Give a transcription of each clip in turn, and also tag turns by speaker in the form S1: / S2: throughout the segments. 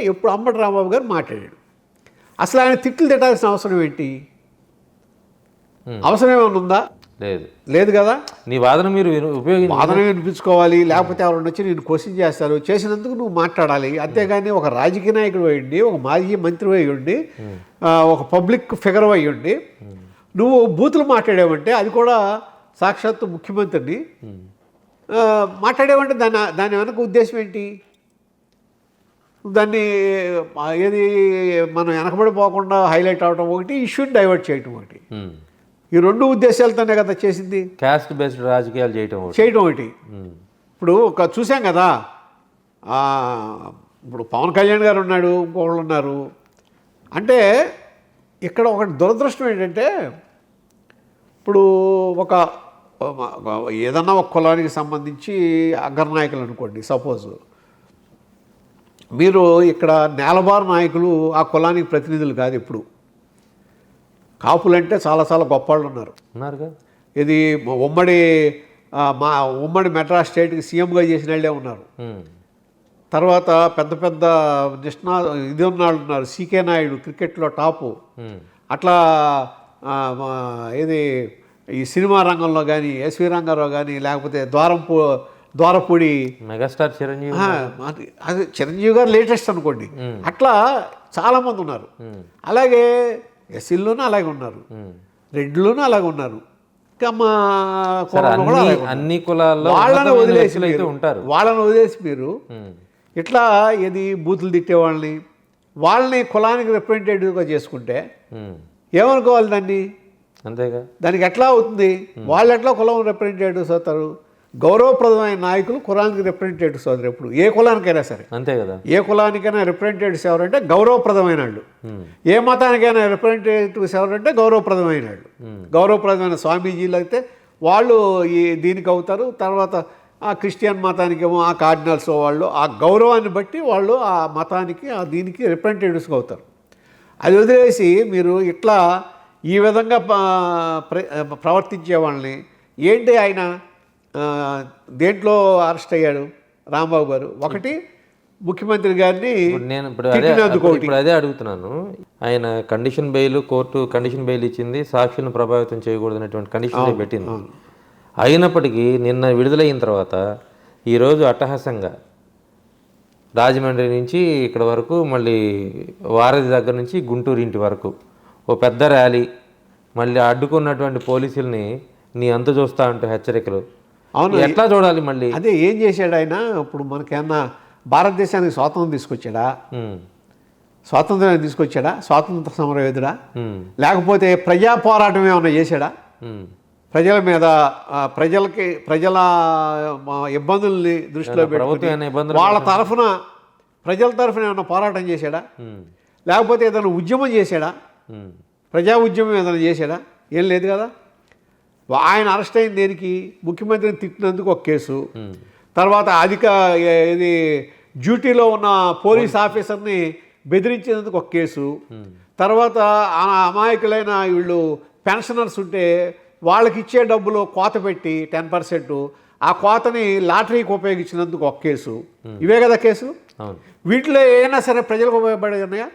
S1: ఎప్పుడు అంబటి రాంబాబు గారు మాట్లాడాడు. అసలు ఆయన తిట్లు తిట్టాల్సిన అవసరం ఏంటి? అవసరం ఏమైనా ఉందా? లేదు కదా.
S2: నీ వాదన మీరు
S1: వాదన వినిపించుకోవాలి, లేకపోతే ఎవరైనా వచ్చి నేను క్వశ్చన్ చేస్తారు, చేసినందుకు నువ్వు మాట్లాడాలి. అంతేగాని ఒక రాజకీయ నాయకుడు అయ్యండి, ఒక మాజీ మంత్రి అయ్యండి, ఒక పబ్లిక్ ఫిగర్ అయ్యండి, నువ్వు బూతులు మాట్లాడేవంటే, అది కూడా సాక్షాత్తు ముఖ్యమంత్రిని మాట్లాడేవంటే దాని వెనక ఉద్దేశం ఏంటి? దాన్ని ఏది మనం వెనకబడిపోకుండా హైలైట్ అవడం ఒకటి, ఇష్యూని డైవర్ట్ చేయటం ఒకటి. ఈ రెండు ఉద్దేశాలతోనే కదా చేసింది.
S2: క్యాస్ట్ బేస్డ్ రాజకీయాలు చేయటం
S1: ఒకటి. ఇప్పుడు ఒక చూసాం కదా, ఇప్పుడు పవన్ కళ్యాణ్ గారు ఉన్నాడు, ఇంకొకళ్ళు ఉన్నారు. అంటే ఇక్కడ ఒకటి దురదృష్టం ఏంటంటే, ఇప్పుడు ఒక ఏదన్నా ఒక కులానికి సంబంధించి అగ్రనాయకులు అనుకోండి, సపోజ్ మీరు ఇక్కడ నేలబారు నాయకులు ఆ కులానికి ప్రతినిధులు కాదు. ఎప్పుడు కాపులంటే చాలా చాలా గొప్ప వాళ్ళు ఉన్నారు. ఇది ఉమ్మడి మెడ్రాస్ స్టేట్కి సీఎంగా చేసిన వాళ్ళే ఉన్నారు. తర్వాత పెద్ద పెద్ద ఇది ఉన్నాళ్ళు ఉన్నారు. సీకే నాయుడు క్రికెట్లో టాపు. అట్లా ఇది ఈ సినిమా రంగంలో కానీ ఎస్వి రంగారావు కానీ, లేకపోతే ద్వారపూడి
S2: మెగాస్టార్ చిరంజీవి,
S1: అది చిరంజీవి గారు లేటెస్ట్ అనుకోండి. అట్లా చాలామంది ఉన్నారు. అలాగే ఎస్సీల్లోనూ అలాగే ఉన్నారు, రెడ్లోనూ అలాగే ఉన్నారు.
S2: అన్ని కులాల్లో
S1: వాళ్ళని వదిలేసి మీరు ఇట్లా ఏది బూతులు తిట్టేవాళ్ళని, వాళ్ళని కులానికి రిప్రజెంటేటివ్గా చేసుకుంటే ఏమనుకోవాలి దాన్ని?
S2: అంతేగా.
S1: దానికి ఎట్లా అవుతుంది? వాళ్ళు ఎట్లా కులం రిప్రజెంటేటివ్స్ అవుతారు? గౌరవప్రదమైన నాయకులు కులానికి రిప్రజెంటేటివ్స్ అవుతారు ఎప్పుడు, ఏ కులానికైనా సరే.
S2: అంతే కదా.
S1: ఏ కులానికైనా రిప్రజెంటేటివ్స్ ఎవరంటే గౌరవప్రదమైన వాళ్ళు. ఏ మతానికైనా రిప్రజెంటేటివ్స్ ఎవరంటే గౌరవప్రదమైన వాళ్ళు. గౌరవప్రదమైన స్వామీజీలు అయితే వాళ్ళు దీనికి అవుతారు. తర్వాత ఆ క్రిస్టియన్ మతానికేమో ఆ కార్డినల్స్ వాళ్ళు ఆ గౌరవాన్ని బట్టి వాళ్ళు ఆ మతానికి ఆ దీనికి రిప్రజెంటేటివ్స్గా అవుతారు. అది వదిలేసి మీరు ఇట్లా ఈ విధంగా ప్రవర్తించే వాళ్ళని ఏంటి? ఆయన దేంట్లో అరెస్ట్ అయ్యాడు రాంబాబు గారు? ఒకటి ముఖ్యమంత్రి గారిని
S2: నేను ఇప్పుడు అదే అడుగుతున్నాను. ఆయన condition bail, court condition bail ఇచ్చింది, సాక్షులను ప్రభావితం చేయకూడదు అనేటువంటి కండిషన్ పెట్టింది. అయినప్పటికీ నిన్న విడుదలైన తర్వాత ఈరోజు అట్టహాసంగా రాజమండ్రి నుంచి ఇక్కడ వరకు, మళ్ళీ వారధి దగ్గర నుంచి గుంటూరు ఇంటి వరకు ఓ పెద్ద ర్యాలీ, మళ్ళీ అడ్డుకున్నటువంటి పోలీసుల్ని నీ అంత చూస్తా ఉంటే హెచ్చరికలు. అవును, ఎట్లా చూడాలి? మళ్ళీ
S1: అదే ఏం చేశాడు ఆయన? ఇప్పుడు మనకేమన్నా భారతదేశానికి స్వాతంత్రం తీసుకొచ్చాడా? స్వాతంత్ర సమరయోధుడా? లేకపోతే ప్రజా పోరాటం ఏమన్నా చేశాడా? ప్రజల మీద ప్రజల ఇబ్బందుల్ని దృష్టిలో పెట్టుకుని వాళ్ళ తరఫున ప్రజల తరఫున ఏమన్నా పోరాటం చేశాడా? లేకపోతే ఏదైనా ఉద్యమం చేశాడా? ప్రజా ఉద్యమం ఏదైనా చేశాడా? ఏం లేదు కదా. ఆయన అరెస్ట్ అయిన దేనికి? ముఖ్యమంత్రిని తిట్టినందుకు ఒక కేసు, తర్వాత ఇది డ్యూటీలో ఉన్న పోలీస్ ఆఫీసర్ని బెదిరించినందుకు ఒక కేసు, తర్వాత అమాయకులైన వీళ్ళు పెన్షనర్స్ ఉంటే వాళ్ళకి ఇచ్చే డబ్బులు కోత పెట్టి 10%, ఆ కోతని లాటరీకి ఉపయోగించినందుకు ఒక కేసు. ఇవే కదా కేసులు. వీటిలో ఏమైనా సరే ప్రజలకు ఉపయోగపడేది ఉన్నాయా?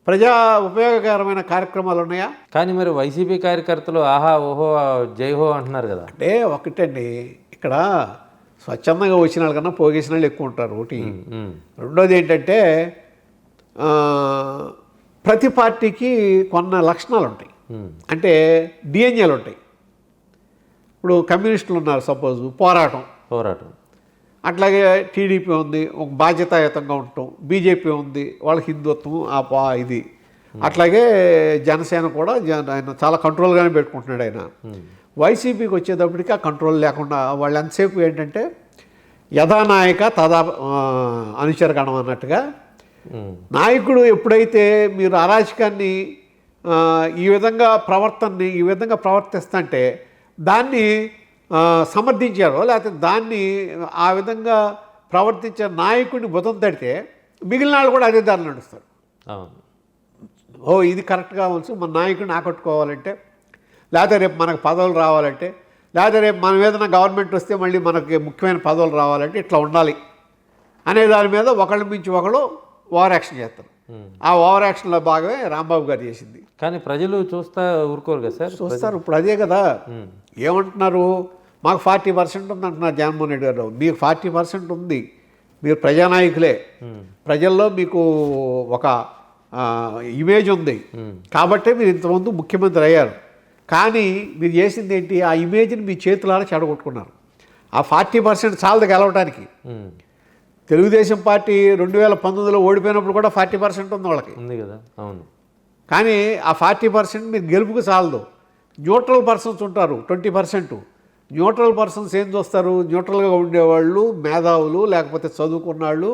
S1: ప్రజా ఉపయోగకరమైన కార్యక్రమాలు ఉన్నాయా?
S2: కానీ మరి వైసీపీ కార్యకర్తలు ఆహా ఓహో జైహో అంటున్నారు కదా.
S1: అంటే ఒకటండి, ఇక్కడ స్వచ్ఛందంగా వచ్చిన వాళ్ళకన్నా పోగేసిన వాళ్ళు ఎక్కువ ఉంటారు ఒకటి. రెండోది ఏంటంటే, ప్రతి పార్టీకి కొన్ని లక్షణాలు ఉంటాయి. అంటే డిఎన్ఏలు ఉంటాయి. ఇప్పుడు కమ్యూనిస్టులు ఉన్నారు, సపోజ్ పోరాటం. అట్లాగే టీడీపీ ఉంది, ఒక బాధ్యతాయుతంగా ఉండటం. బీజేపీ ఉంది, వాళ్ళ హిందుత్వం ఇది. అట్లాగే జనసేన కూడా ఆయన చాలా కంట్రోల్గానే పెట్టుకుంటున్నాడు ఆయన. వైసీపీకి వచ్చేటప్పటికి ఆ కంట్రోల్ లేకుండా వాళ్ళు ఎంతసేపు ఏంటంటే యథానాయక తదా అనుచరగణం అన్నట్టుగా, నాయకుడు ఎప్పుడైతే మీరు అరాచకాన్ని ఈ విధంగా ప్రవర్తిస్తుంటే దాన్ని సమర్థించారో, లేకపోతే దాన్ని ఆ విధంగా ప్రవర్తించే నాయకుడిని బుధం తడితే మిగిలిన వాళ్ళు కూడా అదే దారిలో నడుస్తారు. ఇది కరెక్ట్గా కావచ్చు, మన నాయకుడిని ఆకట్టుకోవాలంటే, లేకపోతే రేపు మనకు పదవులు రావాలంటే, లేకపోతే రేపు మనం ఏదైనా గవర్నమెంట్ వస్తే మళ్ళీ మనకి ముఖ్యమైన పదవులు రావాలంటే ఇట్లా ఉండాలి అనే దాని మీద ఒకళ్ళ మించి ఒకళ్ళు ఓవర్ యాక్షన్ చేస్తారు. ఆ ఓవర్ యాక్షన్లో భాగమే రాంబాబు గారు చేసింది.
S2: కానీ ప్రజలు చూస్తా ఊరుకోరు కదా సార్.
S1: చూస్తారు. ఇప్పుడు అదే కదా ఏమంటున్నారు, మాకు 40% ఉంది అంటున్నారు జగన్మోహన్ రెడ్డి గారు. మీకు 40% ఉంది, మీరు ప్రజానాయకులే, ప్రజల్లో మీకు ఒక ఇమేజ్ ఉంది కాబట్టే మీరు ఇంతకుముందు ముఖ్యమంత్రి అయ్యారు. కానీ మీరు చేసింది ఏంటి, ఆ ఇమేజ్ని మీ చేతులారా చెడగొట్టుకున్నారు. ఆ 40% చాలదు గెలవడానికి. తెలుగుదేశం పార్టీ 2019లో ఓడిపోయినప్పుడు కూడా 40% ఉంది వాళ్ళకి,
S2: ఉంది కదా. అవును.
S1: కానీ ఆ 40% మీరు గెలుపుకు చాలదు. న్యూట్రల్ పర్సన్స్ ఉంటారు 20%. న్యూట్రల్ పర్సన్స్ ఏం చూస్తారు, న్యూట్రల్గా ఉండేవాళ్ళు, మేధావులు, లేకపోతే చదువుకున్న వాళ్ళు,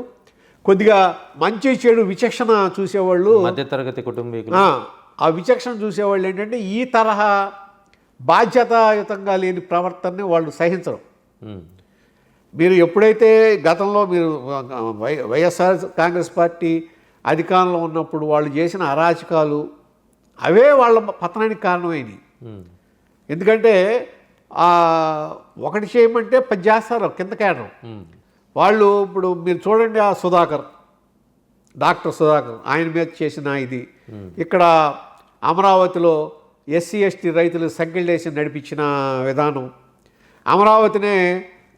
S1: కొద్దిగా మంచి చెడు విచక్షణ చూసేవాళ్ళు,
S2: మధ్యతరగతి కుటుంబీకులు.
S1: ఆ విచక్షణ చూసేవాళ్ళు ఏంటంటే ఈ తరహా బాధ్యతాయుతంగా లేని ప్రవర్తనని వాళ్ళు సహించరు. మీరు ఎప్పుడైతే గతంలో మీరు వైఎస్ఆర్ కాంగ్రెస్ పార్టీ అధికారంలో ఉన్నప్పుడు వాళ్ళు చేసిన అరాచకాలు అవే వాళ్ళ పతనానికి కారణమైనవి. ఎందుకంటే ఒకటి చేయమంటే 10 చేస్తారు కింద కేడరు వాళ్ళు. ఇప్పుడు మీరు చూడండి, ఆ సుధాకర్, డాక్టర్ సుధాకర్, ఆయన మీద చేసిన ఇది, ఇక్కడ అమరావతిలో ఎస్సీ ఎస్టీ రైతులు సంఖ్యలేసి నడిపించిన విధానం, అమరావతినే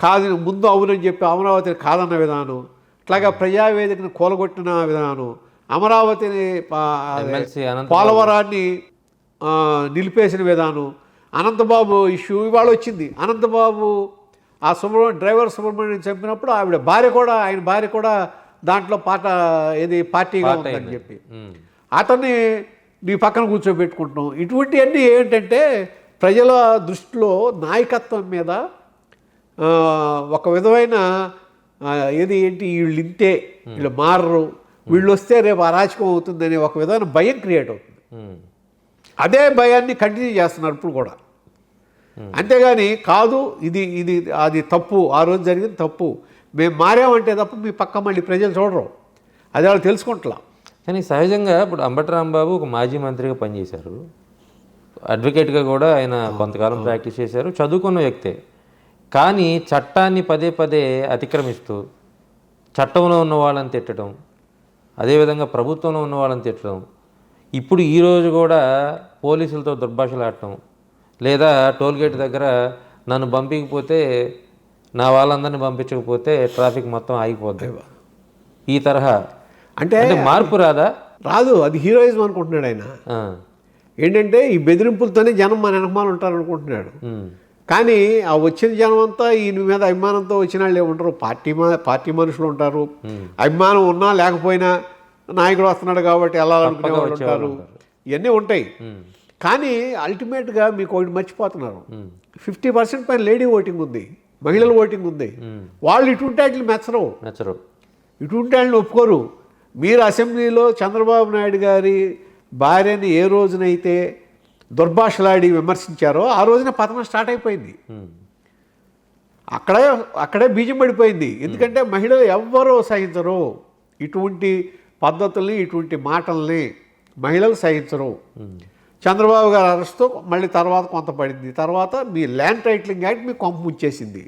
S1: కాదు ముందు అవునని చెప్పి అమరావతిని కాదన్న విధానం, అట్లాగా ప్రజావేదికను కూలగొట్టిన విధానం, అమరావతిని పోలవరాన్ని నిలిపేసిన విధానం, అనంతబాబు ఇష్యూ ఇవాళ వచ్చింది. అనంతబాబు ఆ డ్రైవర్ సుబ్రహ్మణ్యం చంపినప్పుడు ఆవిడ భార్య కూడా, ఆయన భార్య కూడా దాంట్లో పార్టీగా ఉందని చెప్పి అతన్ని నీ పక్కన కూర్చోబెట్టుకుంటున్నాం. ఇటువంటివన్నీ ఏంటంటే ప్రజల దృష్టిలో నాయకత్వం మీద ఒక విధమైన ఏంటి వీళ్ళు ఇంతే, వీళ్ళు మారరు, వీళ్ళు వస్తే రేపు అరాచకం అవుతుందనే ఒక విధమైన భయం క్రియేట్ అవుతుంది. అదే భయాన్ని కంటిన్యూ చేస్తున్నారు ఇప్పుడు కూడా. అంతేగాని కాదు అది తప్పు, ఆ రోజు జరిగింది తప్పు, మేము మారామంటే తప్ప మీ పక్క మళ్ళీ ప్రజలు చూడరు, అది వాళ్ళు తెలుసుకుంటా.
S2: కానీ సహజంగా ఇప్పుడు అంబటి రాంబాబు ఒక మాజీ మంత్రిగా పనిచేశారు, అడ్వకేట్గా కూడా ఆయన కొంతకాలం ప్రాక్టీస్ చేశారు, చదువుకున్న వ్యక్తే. కానీ చట్టాన్ని పదే పదే అతిక్రమిస్తూ చట్టంలో ఉన్న వాళ్ళని తిట్టడం, అదేవిధంగా ప్రభుత్వంలో ఉన్న వాళ్ళని తిట్టడం, ఇప్పుడు ఈరోజు కూడా పోలీసులతో దుర్భాషలాడటం, లేదా టోల్గేట్ దగ్గర నన్ను పంపించకపోతే, నా వాళ్ళందరినీ పంపించకపోతే ట్రాఫిక్ మొత్తం ఆగిపోద్ది, ఈ తరహా అంటే మార్పు రాదు. అది హీరోయిజం అనుకుంటున్నాడు ఆయన. ఏంటంటే ఈ బెదిరింపులతోనే జనం మన వెనకమాల ఉంటారు అనుకుంటున్నాడు. కానీ ఆ వచ్చిన జనం అంతా ఈయన మీద అభిమానంతో వచ్చిన వాళ్ళు ఏముంటారు, పార్టీ మనుషులు ఉంటారు, అభిమానం ఉన్నా లేకపోయినా నాయకుడు వస్తున్నాడు కాబట్టి వెళ్ళాలనుకునే వాళ్ళు ఉంటారు, ఇవన్నీ ఉంటాయి. కానీ అల్టిమేట్గా మీకు ఒకటి మర్చిపోతున్నారు, 50% పైన లేడీ ఓటింగ్ ఉంది, మహిళల ఓటింగ్ ఉంది. వాళ్ళు ఇటువంటి వాటిని మెచ్చరు, ఇటువంటి వాళ్ళని ఒప్పుకోరు. మీరు అసెంబ్లీలో చంద్రబాబు నాయుడు గారి భార్యని ఏ రోజునైతే దుర్భాషలాడి విమర్శించారో ఆ రోజున పతనం స్టార్ట్ అయిపోయింది. అక్కడే బీజం పడిపోయింది. ఎందుకంటే మహిళలు ఎవ్వరూ సహించరు ఇటువంటి పద్ధతుల్ని, ఇటువంటి మాటల్ని మహిళలు సహించరు. చంద్రబాబు గారు అరెస్ట్తో మళ్ళీ తర్వాత కొంత పడింది. తర్వాత మీ ల్యాండ్ టైటిలింగ్ యాక్ట్ మీకు కొంప ముంచేసింది.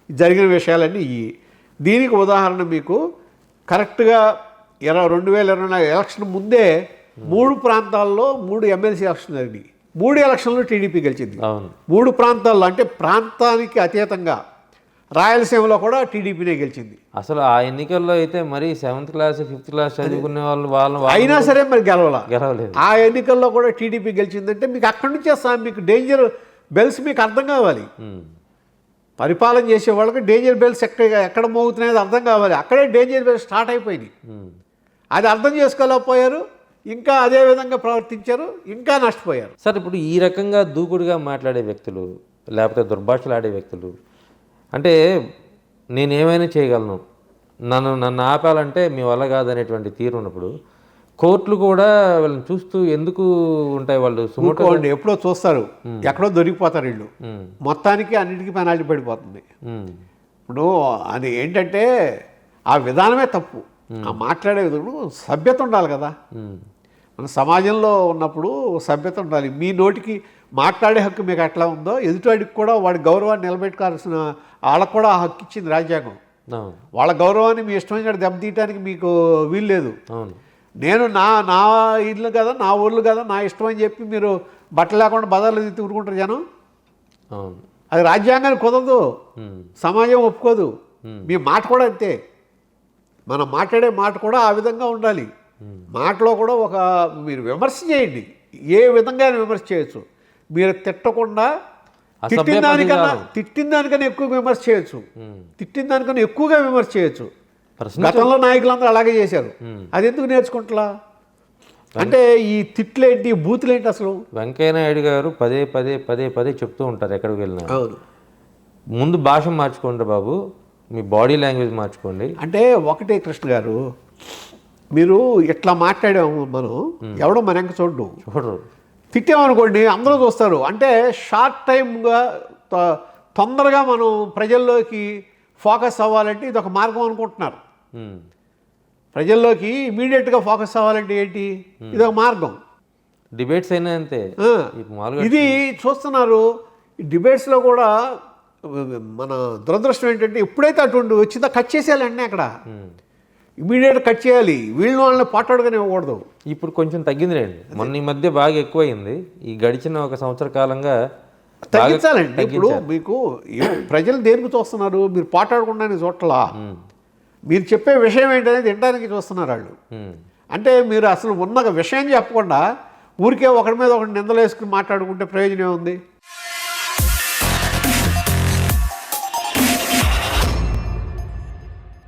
S2: జరిగిన విషయాలన్నీ దీనికి ఉదాహరణ మీకు కరెక్ట్గా 2024 ఎలక్షన్ ముందే 3 ప్రాంతాల్లో 3 ఎమ్మెల్సీ ఎలక్షన్ జరిగినాయి. 3 ఎలక్షన్లు టీడీపీ గెలిచింది. 3 ప్రాంతాల్లో, అంటే ప్రాంతానికి అతీతంగా రాయలసీమలో కూడా టీడీపీనే గెలిచింది. అసలు ఆ ఎన్నికల్లో అయితే మరి 7th క్లాస్ 5th క్లాస్ చదువుకునే వాళ్ళు
S1: అయినా సరే మరి గెలవలేదు. ఆ ఎన్నికల్లో కూడా టీడీపీ గెలిచిందంటే మీకు అక్కడి నుంచే మీకు డేంజర్ బెల్స్ మీకు అర్థం కావాలి. పరిపాలన చేసే వాళ్ళకి డేంజర్ బెల్స్ ఎక్కడ మోగుతున్నాయో అర్థం కావాలి. అక్కడే డేంజర్ బెల్స్ స్టార్ట్ అయిపోయినాయి. అది అర్థం చేసుకోలేకపోయారు, ఇంకా అదే విధంగా ప్రవర్తించారు, ఇంకా నష్టపోయారు.
S2: సార్ ఇప్పుడు ఈ రకంగా దూకుడుగా మాట్లాడే వ్యక్తులు, లేకపోతే దుర్భాషలు ఆడే వ్యక్తులు, అంటే నేనేమైనా చేయగలను, నన్ను ఆపాలంటే మీ వల్ల కాదనేటువంటి తీరు ఉన్నప్పుడు కోర్టులు కూడా వీళ్ళని చూస్తూ ఎందుకు ఉంటాయి? వాళ్ళు
S1: సుమోటోండి ఎప్పుడో చూస్తారు, ఎక్కడో దొరికిపోతారు వీళ్ళు. మొత్తానికి అన్నిటికీ పెనాల్టీ పడిపోతుంది. ఇప్పుడు అది ఏంటంటే ఆ విధానమే తప్పు. ఆ మాట్లాడే విధంలో సభ్యత ఉండాలి కదా. మన సమాజంలో ఉన్నప్పుడు సభ్యత ఉండాలి. మీ నోటికి మాట్లాడే హక్కు మీకు ఎట్లా ఉందో ఎదుటివాడికి కూడా వాడి గౌరవాన్ని నిలబెట్టుకోవాల్సిన వాళ్ళకు కూడా ఆ హక్కు ఇచ్చింది రాజ్యాంగం.
S2: అవును
S1: వాళ్ళ గౌరవాన్ని మీ ఇష్టమైన దెబ్బతీయటానికి మీకు వీలు లేదు.
S2: అవును
S1: నేను నా ఇల్లు కదా, నా ఊళ్ళు కదా, నా ఇష్టం అని చెప్పి మీరు బట్టలు లేకుండా బజార్లు తిరుగుకుంటారు జనం.
S2: అవును
S1: అది రాజ్యాంగానికి కుదరదు, సమాజం ఒప్పుకోదు. మీ మాట కూడా అంతే. మనం మాట్లాడే మాట కూడా ఆ విధంగా ఉండాలి. మాటలో కూడా ఒక మీరు విమర్శ చేయండి, ఏ విధంగా విమర్శ చేయొచ్చు. మీరు తిట్టకుండా తిట్టిన దానికన్నా ఎక్కువ విమర్శ చేయొచ్చు, తిట్టిన దానికన్నా ఎక్కువగా విమర్శ చేయొచ్చు. గతంలో నాయకులందరూ అలాగే చేశారు. అది ఎందుకు నేర్చుకుంటా? అంటే ఈ తిట్లేంటి, బూతులేంటి అసలు?
S2: వెంకయ్య నాయుడు గారు పదే పదే పదే పదే చెప్తూ ఉంటారు ఎక్కడికి వెళ్ళినా,
S1: అవును,
S2: ముందు భాష మార్చుకోండి బాబు, మీ బాడీ లాంగ్వేజ్ మార్చుకోండి.
S1: అంటే ఒకటే కృష్ణ గారు, మీరు ఇట్లా మాట్లాడాము, మనం ఎవడో మన వెంక చూడడు, తిట్టామనుకోండి అందరూ చూస్తారు. అంటే షార్ట్ టైమ్గా తొందరగా మనం ప్రజల్లోకి ఫోకస్ అవ్వాలంటే ఇది ఒక మార్గం అనుకుంటున్నారు. ప్రజల్లోకి ఇమీడియట్గా ఫోకస్ అవ్వాలంటే ఏంటి, ఇది ఒక మార్గం.
S2: డిబేట్స్ అయినా అంతే,
S1: ఇది చూస్తున్నారు. ఈ డిబేట్స్లో కూడా మన దురదృష్టం ఏంటంటే ఎప్పుడైతే అటువంటి వచ్చిందో కట్ చేసేయాలండి, అక్కడ ఇమీడియట్గా కట్ చేయాలి. వాళ్ళని పాటాడుగానే ఇవ్వకూడదు.
S2: ఇప్పుడు కొంచెం తగ్గిందిలేండి, మొన్న ఈ మధ్య బాగా ఎక్కువైంది. ఈ గడిచిన ఒక సంవత్సర కాలంగా
S1: తగ్గించాలండి. ఇప్పుడు మీకు ప్రజలు దేనికి చూస్తున్నారు, మీరు పాటాడకుండా చూడట్లా, మీరు చెప్పే విషయం ఏంటనేది వినడానికి చూస్తున్నారు వాళ్ళు. అంటే మీరు అసలు ఉన్న విషయం చెప్పకుండా ఊరికే ఒకరి మీద ఒకటి నిందలు వేసుకుని మాట్లాడుకుంటే ప్రయోజనం ఉంది?